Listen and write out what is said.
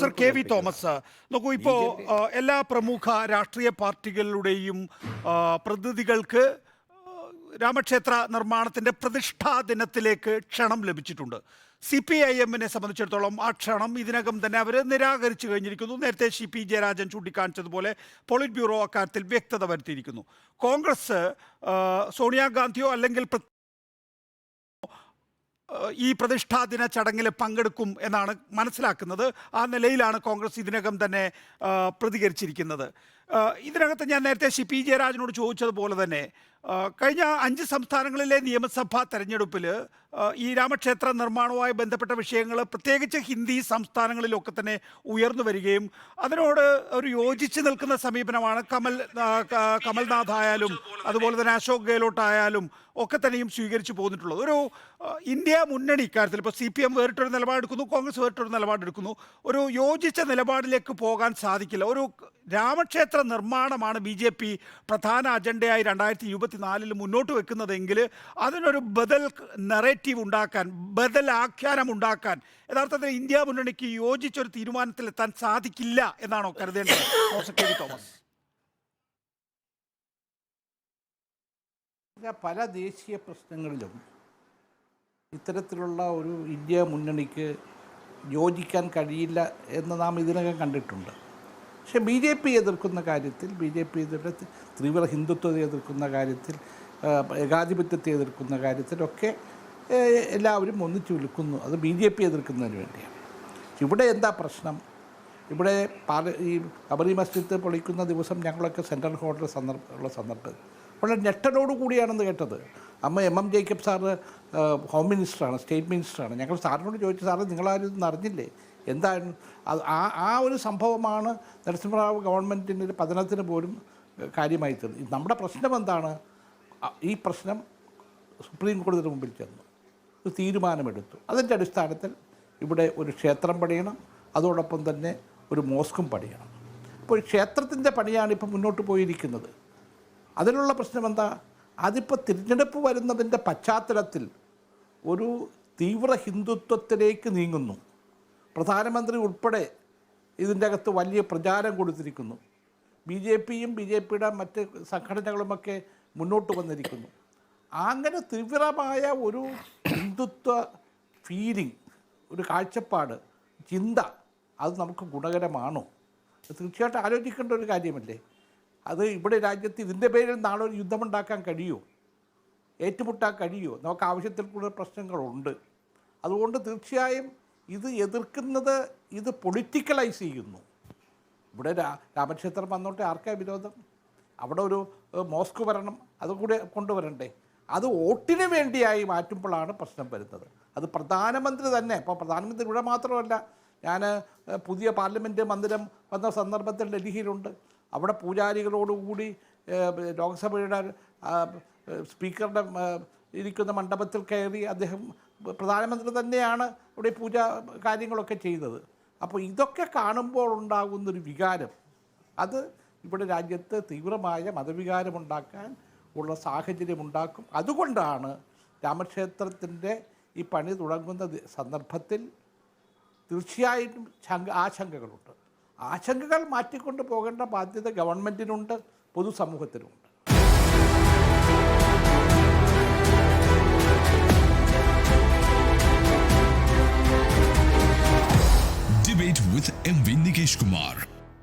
Professor K V Thomas, നോക്കൂ, ഇപ്പോൾ എല്ലാ പ്രമുഖ രാഷ്ട്രീയ പാർട്ടികളുടെയും പ്രതിനിധികൾക്ക് രാമക്ഷേത്ര നിർമ്മാണത്തിന്റെ പ്രതിഷ്ഠാ ദിനത്തിലേക്ക് ക്ഷണം ലഭിച്ചിട്ടുണ്ട്. CPIM-നെ സംബന്ധിച്ചിടത്തോളം ആ ക്ഷണം ഇതിനകം തന്നെ അവർ നിരാകരിച്ചു കഴിഞ്ഞിരിക്കുന്നു. നേരത്തെ CP ജയരാജൻ ചൂണ്ടിക്കാണിച്ചതുപോലെ പോളിറ്റ് ബ്യൂറോ അക്കാര്യത്തിൽ വ്യക്തത വരുത്തിയിരിക്കുന്നു. കോൺഗ്രസ് സോണിയാഗാന്ധിയോ അല്ലെങ്കിൽ ഈ പ്രതിഷ്ഠാദിന ചടങ്ങിൽ പങ്കെടുക്കും എന്നാണ് മനസ്സിലാക്കുന്നത്. ആ നിലയിലാണ് കോൺഗ്രസ് ഇതിനകം തന്നെ പ്രതികരിച്ചിരിക്കുന്നത്. ഇതിനകത്ത് ഞാൻ നേരത്തെ CP ജയരാജനോട് ചോദിച്ചതുപോലെ തന്നെ കഴിഞ്ഞ 5 സംസ്ഥാനങ്ങളിലെ നിയമസഭാ തെരഞ്ഞെടുപ്പിൽ ഈ രാമക്ഷേത്ര നിർമ്മാണവുമായി ബന്ധപ്പെട്ട വിഷയങ്ങൾ പ്രത്യേകിച്ച് ഹിന്ദി സംസ്ഥാനങ്ങളിലൊക്കെ തന്നെ ഉയർന്നു വരികയും അതിനോട് ഒരു യോജിച്ച് നിൽക്കുന്ന സമീപനമാണ് കമൽനാഥ് ആയാലും അതുപോലെ തന്നെ അശോക് ഗെഹ്ലോട്ട് ആയാലും ഒക്കെ തന്നെയും സ്വീകരിച്ചു പോന്നിട്ടുള്ളത്. ഒരു ഇന്ത്യ മുന്നണി ഇക്കാര്യത്തിൽ ഇപ്പോൾ CPM വേറിട്ടൊരു നിലപാടെടുക്കുന്നു, കോൺഗ്രസ് വേറിട്ടൊരു നിലപാടെടുക്കുന്നു. ഒരു യോജിച്ച നിലപാടിലേക്ക് പോകാൻ സാധിക്കില്ല. ഒരു രാമക്ഷേത്ര നിർമ്മാണമാണ് BJP പ്രധാന അജണ്ടയായി 2024 മുന്നോട്ട് വെക്കുന്നതെങ്കിൽ അതിനൊരു ബദൽ നെറേറ്റീവ് ഉണ്ടാക്കാൻ, ബദൽ ആഖ്യാനം ഉണ്ടാക്കാൻ യഥാർത്ഥത്തിൽ ഇന്ത്യ മുന്നണിക്ക് യോജിച്ചൊരു തീരുമാനത്തിലെത്താൻ സാധിക്കില്ല എന്നാണോ കരുതേണ്ടത് പ്രൊഫസർ കെ വി തോമസ്? പല ദേശീയ പ്രശ്നങ്ങളിലും ഇത്തരത്തിലുള്ള ഒരു ഇന്ത്യ മുന്നണിക്ക് യോജിക്കാൻ കഴിയില്ല എന്ന് നാം ഇതിനകം കണ്ടിട്ടുണ്ട്. പക്ഷേ BJP എതിർക്കുന്ന കാര്യത്തിൽ, BJP തീവ്ര ഹിന്ദുത്വത്തെ എതിർക്കുന്ന കാര്യത്തിൽ, ഏകാധിപത്യത്തെ എതിർക്കുന്ന കാര്യത്തിലൊക്കെ എല്ലാവരും ഒന്നിച്ചു വിൽക്കുന്നു. അത് BJP എതിർക്കുന്നതിന് വേണ്ടിയാണ്. ഇവിടെ എന്താ പ്രശ്നം? ഇവിടെ ഈ ബാബറി മസ്ജിദ് പൊളിക്കുന്ന ദിവസം ഞങ്ങളൊക്കെ സെൻട്രൽ ഹോളിൽ ഉള്ള സന്ദർഭം വളരെ ഞെട്ടലോടു കൂടിയാണെന്ന് കേട്ടത്. MM ജേക്കബ് സാറ് ഹോം മിനിസ്റ്ററാണ്, സ്റ്റേറ്റ് മിനിസ്റ്ററാണ്. ഞങ്ങൾ സാറിനോട് ചോദിച്ചു, സാറ് നിങ്ങളാരും ഇതൊന്നും അറിഞ്ഞില്ലേ, എന്തായിരുന്നു അത്? ആ ഒരു സംഭവമാണ് നരസിംഹറാവു ഗവൺമെൻറ്റിൻ്റെ പതനത്തിന് പോലും കാര്യമായി തീർന്നു. നമ്മുടെ പ്രശ്നം എന്താണ്? ഈ പ്രശ്നം സുപ്രീം കോടതിയുടെ മുമ്പിൽ ചെന്നു, ഒരു തീരുമാനമെടുത്തു. അതിൻ്റെ അടിസ്ഥാനത്തിൽ ഇവിടെ ഒരു ക്ഷേത്രം പണിയണം, അതോടൊപ്പം തന്നെ ഒരു മോസ്കും പണിയണം. അപ്പോൾ ക്ഷേത്രത്തിൻ്റെ പണിയാണ് ഇപ്പോൾ മുന്നോട്ട് പോയിരിക്കുന്നത്. അതിനുള്ള പ്രശ്നം എന്താ? അതിപ്പോൾ തിരഞ്ഞെടുപ്പ് വരുന്നതിൻ്റെ പശ്ചാത്തലത്തിൽ ഒരു തീവ്ര ഹിന്ദുത്വത്തിലേക്ക് നീങ്ങുന്നു. പ്രധാനമന്ത്രി ഉൾപ്പെടെ ഇതിൻ്റെ അകത്ത് വലിയ പ്രചാരം കൊടുത്തിരിക്കുന്നു. BJPയും BJPയുടെ മറ്റ് സംഘടനകളുമൊക്കെ മുന്നോട്ട് വന്നിരിക്കുന്നു. അങ്ങനെ തീവ്രമായ ഒരു ഹിന്ദുത്വ ഫീലിംഗ്, ഒരു കാഴ്ചപ്പാട്, ചിന്ത, അത് നമുക്ക് ഗുണകരമാണോ? തീർച്ചയായിട്ടും ആലോചിക്കേണ്ട ഒരു കാര്യമല്ലേ അത്? ഇവിടെ രാജ്യത്ത് ഇതിൻ്റെ പേരിൽ നാളെ ഒരു യുദ്ധമുണ്ടാക്കാൻ കഴിയുമോ? ഏറ്റുമുട്ടാൻ കഴിയുമോ? നമുക്ക് ആവശ്യത്തിൽ കൂടുതൽ പ്രശ്നങ്ങളുണ്ട്. അതുകൊണ്ട് തീർച്ചയായും ഇത് എതിർക്കുന്നത് ഇത് പൊളിറ്റിക്കലൈസ് ചെയ്യുന്നു. ഇവിടെ രാമക്ഷേത്രം വന്നോട്ടെ, ആർക്കാ വിരോധം? അവിടെ ഒരു മോസ്ക് വരണം, അതുകൂടെ കൊണ്ടുവരണ്ടേ? അത് വോട്ടിന് വേണ്ടിയായി മാറ്റുമ്പോഴാണ് പ്രശ്നം വരുന്നത്. അത് പ്രധാനമന്ത്രി തന്നെ, ഇപ്പോൾ പ്രധാനമന്ത്രി ഇവിടെ മാത്രമല്ല, ഞാൻ പുതിയ പാർലമെൻറ്റ് മന്ദിരം വന്ന സന്ദർഭത്തിൽ ഡൽഹിയിലുണ്ട്. അവിടെ പൂജാരികളോടുകൂടി ലോക്സഭയുടെ സ്പീക്കറുടെ ഇരിക്കുന്ന മണ്ഡപത്തിൽ കയറി അദ്ദേഹം, പ്രധാനമന്ത്രി തന്നെയാണ് ഇവിടെ പൂജ കാര്യങ്ങളൊക്കെ ചെയ്തത്. അപ്പോൾ ഇതൊക്കെ കാണുമ്പോൾ ഉണ്ടാകുന്നൊരു വികാരം, അത് ഇവിടെ രാജ്യത്ത് തീവ്രമായ മതവികാരമുണ്ടാക്കാൻ ഉള്ള സാഹചര്യമുണ്ടാക്കും. അതുകൊണ്ടാണ് രാമക്ഷേത്രത്തിൻ്റെ ഈ പണി തുടങ്ങുന്ന സന്ദർഭത്തിൽ തീർച്ചയായിട്ടും ആശങ്കകളുണ്ട്. ആശങ്കകൾ മാറ്റിക്കൊണ്ട് പോകേണ്ട ബാധ്യത ഗവൺമെൻറ്റിനുണ്ട്, പൊതുസമൂഹത്തിനുമുണ്ട്. Debate with MV Nikesh Kumar.